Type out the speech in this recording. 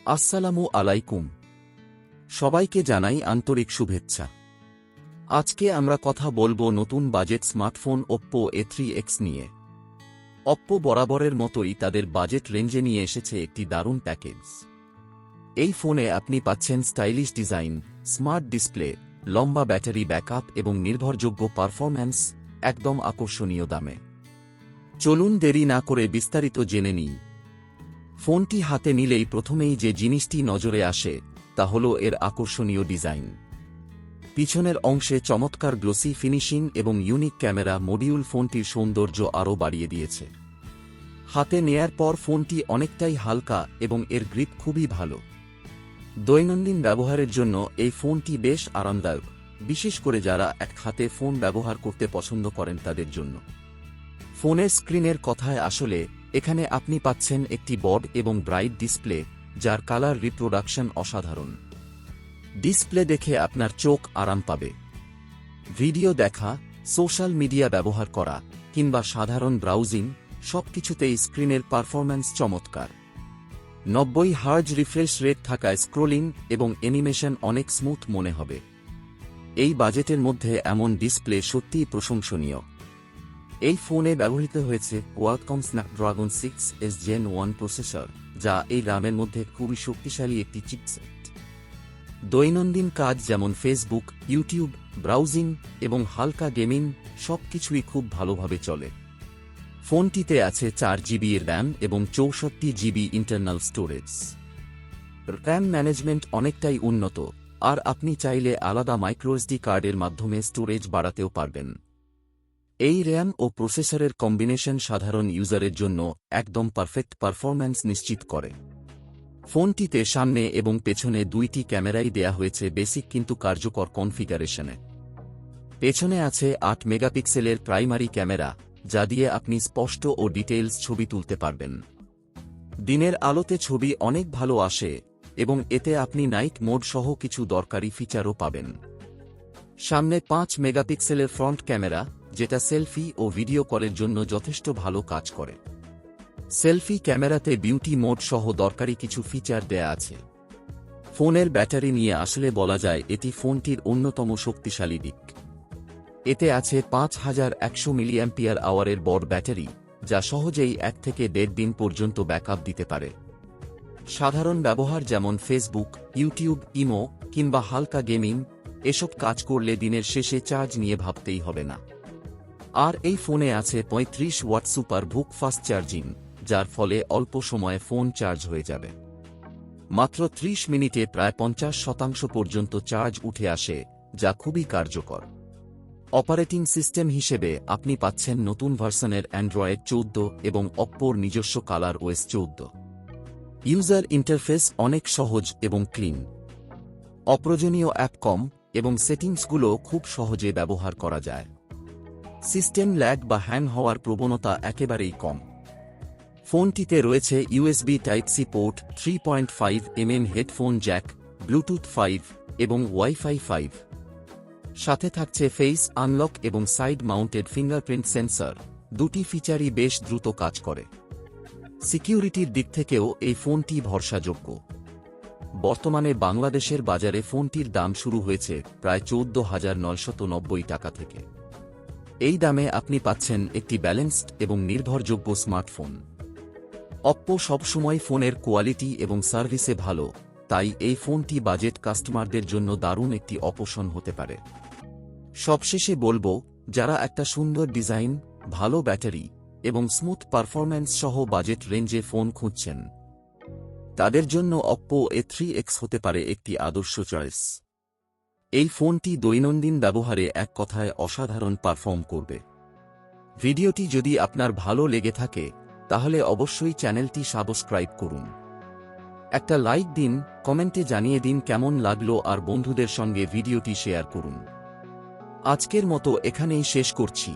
আসসালামু আলাইকুম। সবাইকে জানাই আন্তরিক শুভেচ্ছা। আজকে আমরা কথা বলবো নতুন বাজেট স্মার্টফোন Oppo A3X নিয়ে। Oppo বরাবরের মতোই তাদের বাজেট রেঞ্জে নিয়ে এসেছে একটি দারুণ প্যাকেজ। এই ফোনে আপনি পাচ্ছেন স্টাইলিশ ডিজাইন, স্মার্ট ডিসপ্লে, লম্বা ব্যাটারি ব্যাকআপ এবং নির্ভরযোগ্য পারফরম্যান্স, একদম আকর্ষণীয় দামে। চলুন দেরি না করে বিস্তারিত জেনে নিই। ফোনটি হাতে নিলেই প্রথমেই যে জিনিসটি নজরে আসে তা হল এর আকর্ষণীয় ডিজাইন। পিছনের অংশে চমৎকার গ্লোসি ফিনিশিং এবং ইউনিক ক্যামেরা মডিউল ফোনটির সৌন্দর্য আরও বাড়িয়ে দিয়েছে। হাতে নেয়ার পর ফোনটি অনেকটাই হালকা এবং এর গ্রিপ খুবই ভালো। দৈনন্দিন ব্যবহারের জন্য এই ফোনটি বেশ আরামদায়ক, বিশেষ করে যারা এক হাতে ফোন ব্যবহার করতে পছন্দ করেন তাদের জন্য। ফোনের স্ক্রিনের কথায় আসলে এখানে আপনি পাচ্ছেন একটি বড় এবং ব্রাইট ডিসপ্লে, যার কালার রিপ্রোডাকশন অসাধারণ। ডিসপ্লে দেখে আপনার চোখ আরাম পাবে। ভিডিও দেখা, সোশ্যাল মিডিয়া ব্যবহার করা কিংবা সাধারণ ব্রাউজিং সবকিছুতেই স্ক্রিনের পারফরম্যান্স চমৎকার। 90 হার্জ রিফ্রেশ রেট থাকায় স্ক্রোলিং এবং অ্যানিমেশন অনেক স্মুথ মনে হবে। এই বাজেটের মধ্যে এমন ডিসপ্লে সত্যিই প্রশংসনীয়। এই ফোনে ব্যবহৃত হয়েছে Qualcomm Snapdragon 6s Gen 1 processor, যা এই রামের মধ্যে খুবই শক্তিশালী একটি চিপসেট। দৈনন্দিন কাজ যেমন ফেসবুক, ইউটিউব, ব্রাউজিং এবং হালকা গেমিং সবকিছুই খুব ভালোভাবে চলে। ফোনটিতে আছে 4GB র্যাম এবং 64GB internal storage. RAM management অনেকটাই উন্নত, আর আপনি চাইলে আলাদা মাইক্রোএসডি কার্ডের মাধ্যমে স্টোরেজ বাড়াতেও পারবেন। এই র্যাম ও প্রসেসরের কম্বিনেশন সাধারণ ইউজারের জন্য একদম পারফেক্ট পারফরম্যান্স নিশ্চিত করে। ফোনটিতে সামনে এবং পেছনে দুইটি ক্যামেরাই দেয়া হয়েছে বেসিক কিন্তু কার্যকর কনফিগারেশনে। পেছনে আছে 8 মেগাপিক্সেলের প্রাইমারি ক্যামেরা, যা দিয়ে আপনি স্পষ্ট ও ডিটেইলস ছবি তুলতে পারবেন। দিনের আলোতে ছবি অনেক ভালো আসে এবং এতে আপনি নাইট মোড সহ কিছু দরকারি ফিচারও পাবেন। সামনে 5 মেগাপিক্সেলের ফ্রন্ট ক্যামেরা, যেটা সেলফি ও ভিডিও কলের জন্য যথেষ্ট ভালো কাজ করে। সেলফি ক্যামেরাতে বিউটি মোড সহ দরকারি কিছু ফিচার দেয়া আছে। ফোনের ব্যাটারি নিয়ে আসলে বলা যায় এটি ফোনটির অন্যতম শক্তিশালী দিক। এতে আছে 5100 মিলিঅ্যাম্পিয়ার আওয়ারের বড় ব্যাটারি, যা সহজেই 1 থেকে 1.5 দিন পর্যন্ত ব্যাকআপ দিতে পারে। সাধারণ ব্যবহার যেমন ফেসবুক, ইউটিউব, ইমো কিংবা হালকা গেমিং এসব কাজ করলে দিনের শেষে চার্জ নিয়ে ভাবতেই হবে না। আর এই ফোনে আছে 35 ওয়াট সুপার ভুক ফাস্ট চার্জিং, যার ফলে অল্প সময়ে ফোন চার্জ হয়ে যাবে। মাত্র 30 মিনিটে প্রায় 50% পর্যন্ত চার্জ উঠে আসে, যা খুবই কার্যকর। অপারেটিং সিস্টেম হিসেবে আপনি পাচ্ছেন নতুন ভার্সনের অ্যান্ড্রয়েড 14 এবং অপ্পোর নিজস্ব কালার ওএস 14। ইউজার ইন্টারফেস অনেক সহজ এবং ক্লিন। অপ্রয়োজনীয় অ্যাপ কম এবং সেটিংসগুলো খুব সহজে ব্যবহার করা যায়। সিস্টেম ল্যাগ বা হ্যাং হওয়ার প্রবণতা একেবারেই কম। ফোনটিতে রয়েছে USB Type-C port, 3.5mm headphone Jack, Bluetooth 5 এবং ওয়াইফাই 5। সাথে থাকছে ফেস আনলক এবং সাইড মাউন্টেড ফিঙ্গারপ্রিন্ট সেন্সর, দুটি ফিচারই বেশ দ্রুত কাজ করে। সিকিউরিটির দিক থেকেও এই ফোনটি ভরসাযোগ্য। বর্তমানে বাংলাদেশের বাজারে ফোনটির দাম শুরু হয়েছে প্রায় 14,990 টাকা থেকে। এই দামে আপনি পাচ্ছেন একটি ব্যালেন্সড এবং নির্ভরযোগ্য স্মার্টফোন। অপ্পো সবসময় ফোনের কোয়ালিটি এবং সার্ভিসে ভালো, তাই এই ফোনটি বাজেট কাস্টমারদের জন্য দারুণ একটি অপশন হতে পারে। সবশেষে বলবো, যারা একটা সুন্দর ডিজাইন, ভালো ব্যাটারি এবং স্মুথ পারফরম্যান্স সহ বাজেট রেঞ্জে ফোন খুঁজছেন, তাদের জন্য Oppo A3X হতে পারে একটি আদর্শ চয়েস। এই ফোনটি দৈনন্দিন ব্যবহারে এক কথায় অসাধারণ পারফর্ম করবে। ভিডিওটি যদি আপনার ভালো লেগে থাকে তাহলে অবশ্যই চ্যানেলটি সাবস্ক্রাইব করুন। একটা লাইক দিন, কমেন্টে জানিয়ে দিন কেমন লাগলো আর বন্ধুদের সঙ্গে ভিডিওটি শেয়ার করুন। আজকের মতো এখানেই শেষ করছি।